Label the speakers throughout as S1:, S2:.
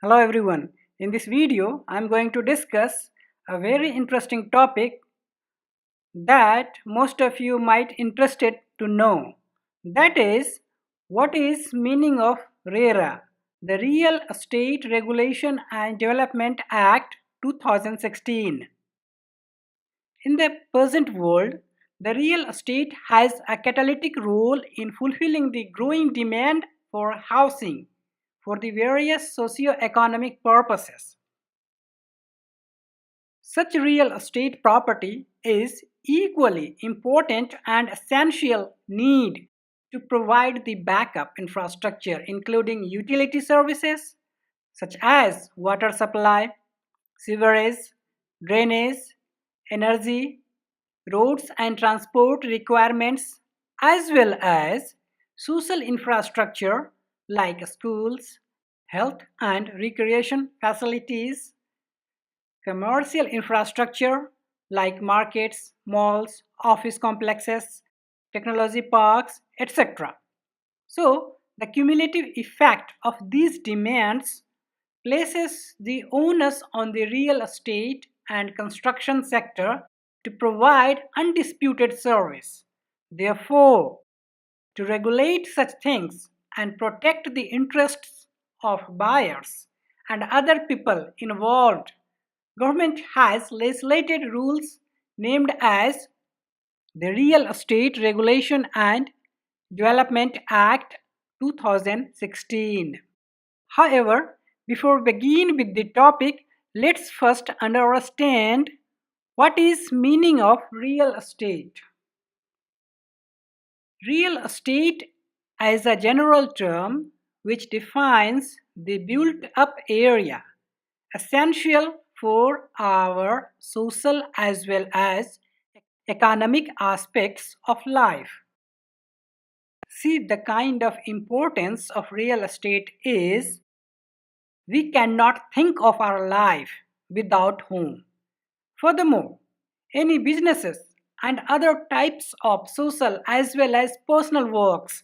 S1: Hello everyone. In this video, I am going to discuss a very interesting topic that most of you might interested to know. That is, what is meaning of RERA, the Real Estate Regulation and Development Act 2016. In the present world, the real estate has a catalytic role in fulfilling the growing demand for housing for the various socio-economic purposes. Such real estate property is equally important and essential need to provide the backup infrastructure including utility services such as water supply, sewerage, drainage, energy, roads and transport requirements as well as social infrastructure like schools, health and recreation facilities, commercial infrastructure like markets, malls, office complexes, technology parks, etc. So, the cumulative effect of these demands places the onus on the real estate and construction sector to provide undisputed service. Therefore, to regulate such things and protect the interests of buyers and other people involved, government has legislated rules named as the Real Estate Regulation and Development Act 2016. However, before we begin with the topic, let's first understand what is meaning of real estate. Real estate is a general term which defines the built-up area essential for our social as well as economic aspects of life. See, the kind of importance of real estate is we cannot think of our life without home. Furthermore, any businesses and other types of social as well as personal works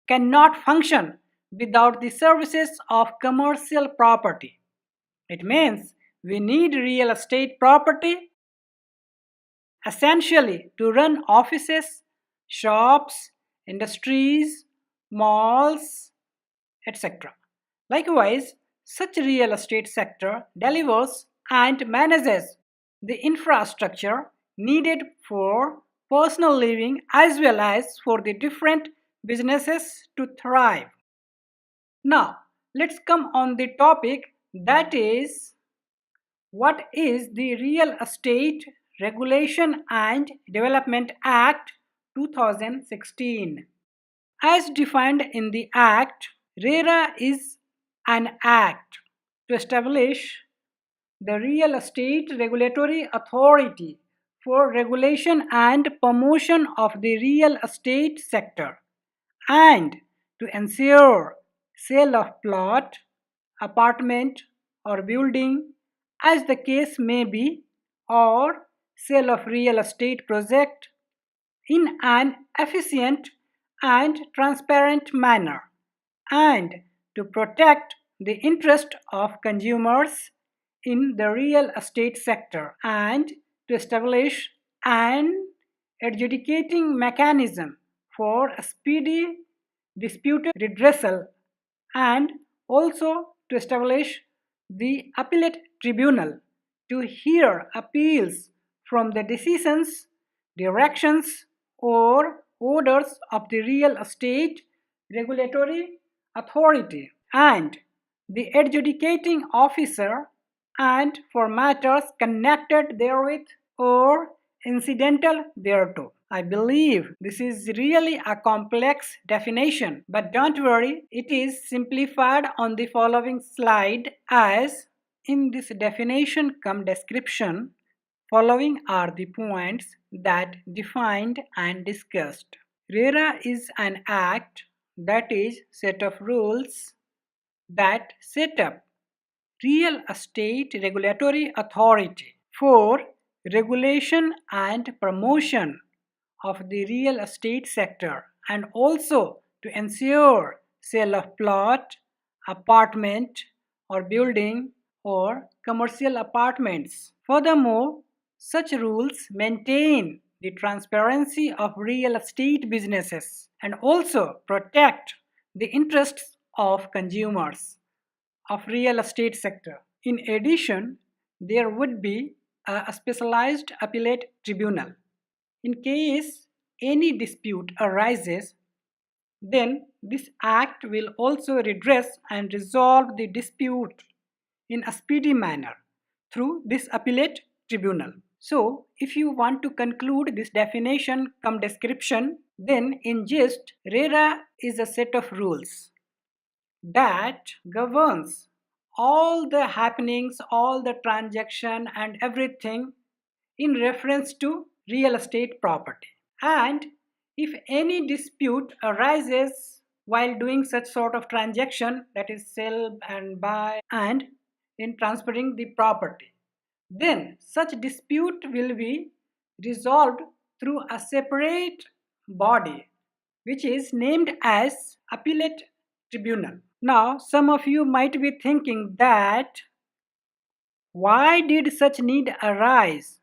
S1: cannot function without the services of commercial property. It means we need real estate property essentially to run offices, shops, industries, malls, etc. Likewise, such real estate sector delivers and manages the infrastructure needed for personal living as well as for the different businesses to thrive. Now, let's come on the topic, that is, what is the Real Estate Regulation and Development Act 2016? As defined in the Act, RERA is an act to establish the Real Estate Regulatory Authority for regulation and promotion of the real estate sector and to ensure sale of plot, apartment or building as the case may be, or sale of real estate project in an efficient and transparent manner, and to protect the interest of consumers in the real estate sector, and to establish an adjudicating mechanism for speedy dispute redressal, and also to establish the appellate tribunal to hear appeals from the decisions, directions, or orders of the real estate regulatory authority and the adjudicating officer, and for matters connected therewith or incidental thereto. I believe this is really a complex definition, but don't worry, it is simplified on the following slide as in this definition cum description. Following are the points that defined and discussed. RERA is an act, that is set of rules that set up real estate regulatory authority for regulation and promotion of the real estate sector and also to ensure sale of plot, apartment or building or commercial apartments. Furthermore, such rules maintain the transparency of real estate businesses and also protect the interests of consumers of real estate sector. In addition, there would be a specialized appellate tribunal. In case any dispute arises, then this act will also redress and resolve the dispute in a speedy manner through this appellate tribunal. So, if you want to conclude this definition cum description, then in gist, RERA is a set of rules that governs all the happenings, all the transaction and everything in reference to real estate property. And if any dispute arises while doing such sort of transaction, that is sell and buy and in transferring the property, then such dispute will be resolved through a separate body which is named as appellate tribunal. Now some of you might be thinking that why did such need arise?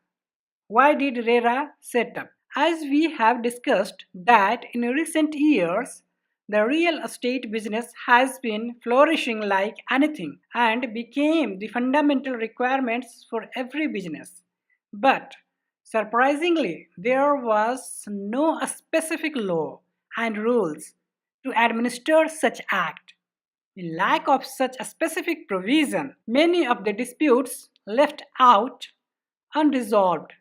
S1: Why did RERA set up? As we have discussed that in recent years, the real estate business has been flourishing like anything and became the fundamental requirements for every business. But surprisingly, there was no specific law and rules to administer such act. In lack of such a specific provision, many of the disputes left out unresolved,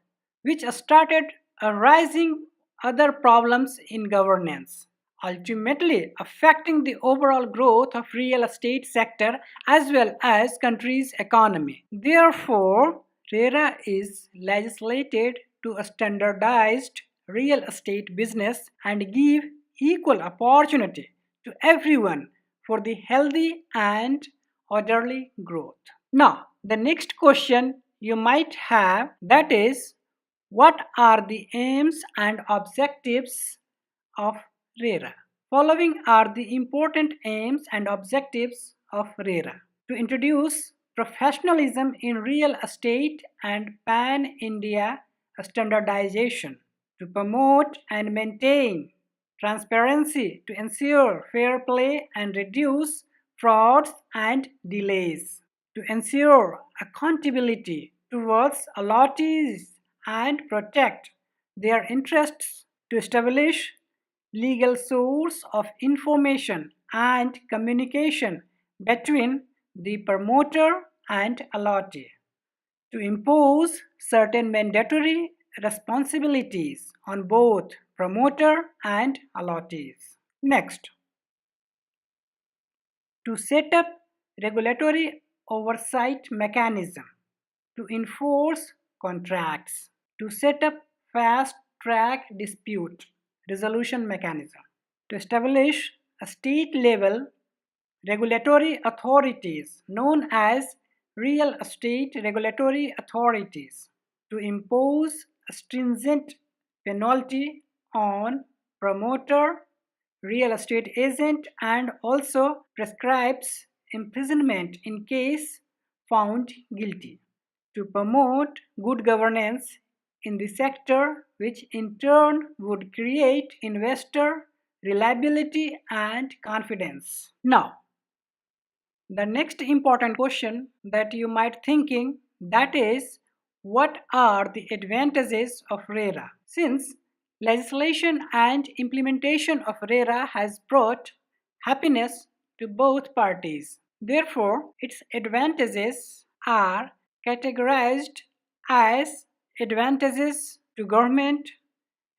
S1: which started arising other problems in governance, ultimately affecting the overall growth of real estate sector as well as country's economy. Therefore, RERA is legislated to a standardized real estate business and give equal opportunity to everyone for the healthy and orderly growth. Now, the next question you might have, that is, what are the aims and objectives of RERA? Following are the important aims and objectives of RERA: to introduce professionalism in real estate and pan-India standardization, to promote and maintain transparency to ensure fair play and reduce frauds and delays, to ensure accountability towards allottees and protect their interests, to establish legal source of information and communication between the promoter and allottee, to impose certain mandatory responsibilities on both promoter and allottees. Next, to set up regulatory oversight mechanism, to enforce contracts, to set up fast track dispute resolution mechanism, to establish a state level regulatory authorities known as real estate regulatory authorities, to impose a stringent penalty on promoter, real estate agent, and also prescribes imprisonment in case found guilty, to promote good governance in the sector, which in turn would create investor reliability and confidence. Now, the next important question that you might thinking, that is, what are the advantages of RERA? Since legislation and implementation of RERA has brought happiness to both parties, therefore its advantages are categorized as advantages to government,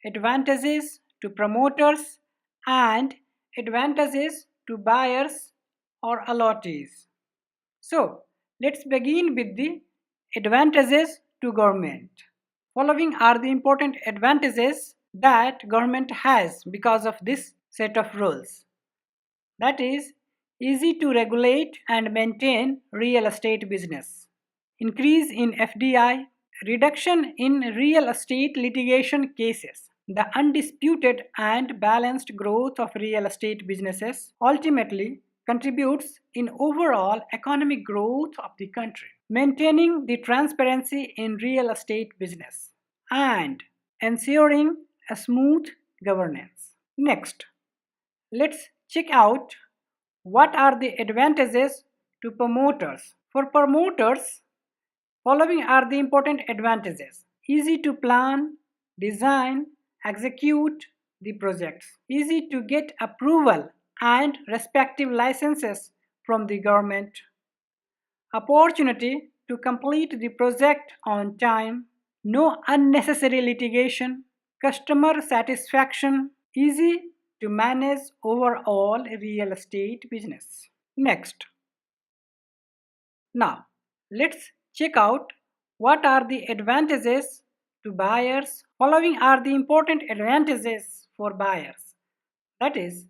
S1: advantages to promoters, and advantages to buyers or allottees. So, let's begin with the advantages to government. Following are the important advantages that government has because of this set of rules. That is, easy to regulate and maintain real estate business, increase in FDI, reduction in real estate litigation cases, the undisputed and balanced growth of real estate businesses, ultimately contributes in overall economic growth of the country, maintaining the transparency in real estate business, and ensuring a smooth governance. Next, let's check out what are the advantages to promoters. For promoters, following are the important advantages. Easy to plan, design, execute the projects. Easy to get approval and respective licenses from the government. Opportunity to complete the project on time. No unnecessary litigation. Customer satisfaction. Easy to manage overall real estate business. Next. Now, let's check out what are the advantages to buyers. Following are the important advantages for buyers. That is,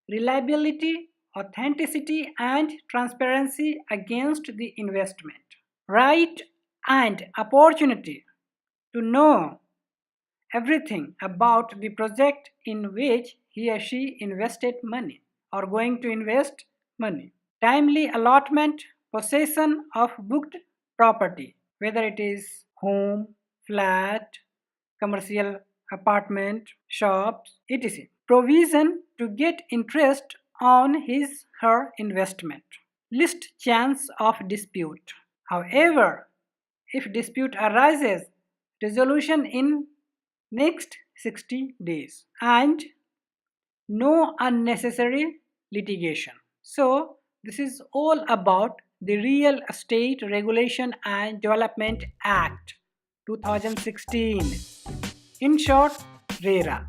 S1: reliability, authenticity, and transparency against the investment. Right and opportunity to know everything about the project in which he or she invested money or going to invest money. Timely allotment, possession of booked property, whether it is home, flat, commercial apartment, shops, etc. Provision to get interest on his her investment. Least chance of dispute. However, if dispute arises, resolution in next 60 days and no unnecessary litigation. So, this is all about the Real Estate Regulation and Development Act 2016. In short, RERA.